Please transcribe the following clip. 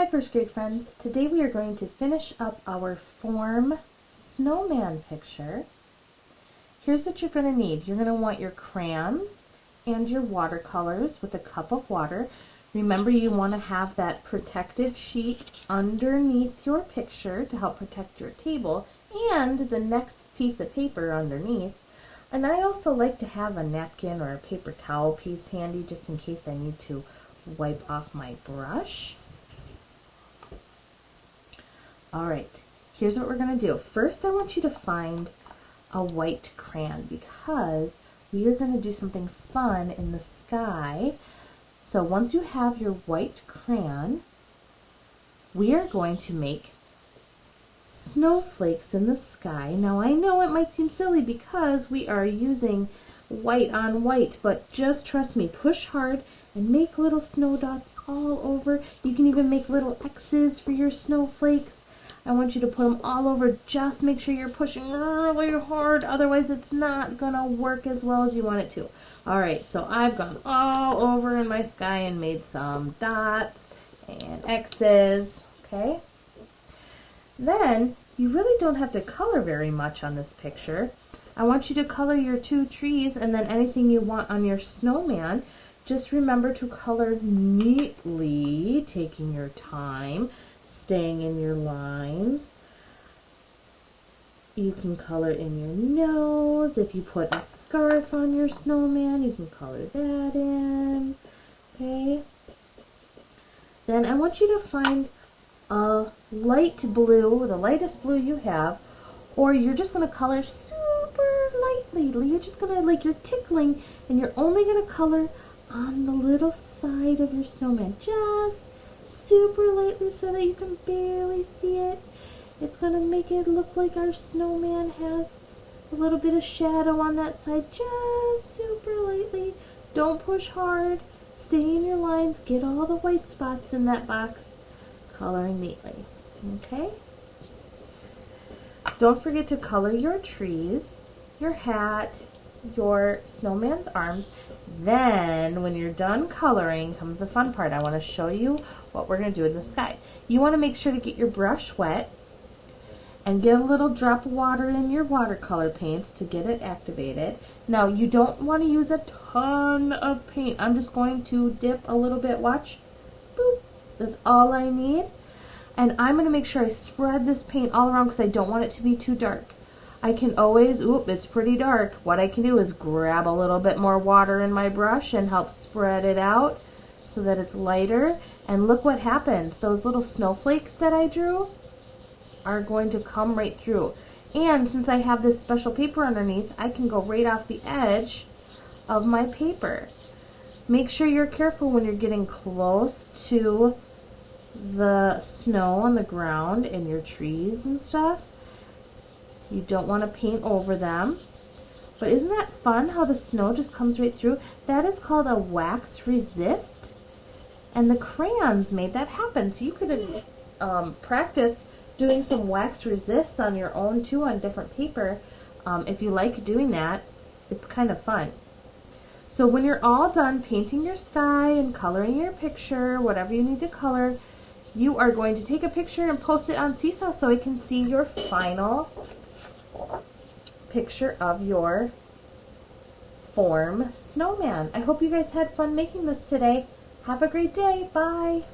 Hi first grade friends. Today we are going to finish up our form snowman picture. Here's what you're going to need. You're going to want your crayons and your watercolors with a cup of water. Remember, you want to have that protective sheet underneath your picture to help protect your table and the next piece of paper underneath. And I also like to have a napkin or a paper towel piece handy just in case I need to wipe off my brush. Alright, here's what we're going to do. First, I want you to find a white crayon because we are going to do something fun in the sky. So once you have your white crayon, we are going to make snowflakes in the sky. Now I know it might seem silly because we are using white on white, but just trust me, push hard and make little snow dots all over. You can even make little X's for your snowflakes. I want you to put them all over. Just make sure you're pushing really hard, otherwise it's not gonna work as well as you want it to. Alright, so I've gone all over in my sky and made some dots and X's, okay? Then, you really don't have to color very much on this picture. I want you to color your two trees and then anything you want on your snowman. Just remember to color neatly, taking your time, staying in your lines. You can color in your nose. If you put a scarf on your snowman, you can color that in. Okay? Then I want you to find a light blue, the lightest blue you have, or you're just going to color super lightly. You're just going to, like you're tickling, and you're only going to color on the little side of your snowman. Just super lightly so that you can barely see it. It's going to make it look like our snowman has a little bit of shadow on that side. Just super lightly. Don't push hard. Stay in your lines. Get all the white spots in that box. Coloring neatly. Okay? Don't forget to color your trees, your hat, your snowman's arms. Then when you're done coloring comes the fun part. I want to show you what we're going to do in the sky. You want to make sure to get your brush wet and get a little drop of water in your watercolor paints to get it activated. Now you don't want to use a ton of paint. I'm just going to dip a little bit. Watch. Boop. That's all I need. And I'm going to make sure I spread this paint all around because I don't want it to be too dark. I can always, it's pretty dark. What I can do is grab a little bit more water in my brush and help spread it out so that it's lighter. And look what happens. Those little snowflakes that I drew are going to come right through. And since I have this special paper underneath, I can go right off the edge of my paper. Make sure you're careful when you're getting close to the snow on the ground and your trees and stuff. You don't want to paint over them. But isn't that fun how the snow just comes right through? That is called a wax resist. And the crayons made that happen. So you could practice doing some wax resists on your own too on different paper. If you like doing that, it's kind of fun. So when you're all done painting your sky and coloring your picture, whatever you need to color, you are going to take a picture and post it on Seesaw so I can see your final picture of your form snowman. I hope you guys had fun making this today. Have a great day. Bye.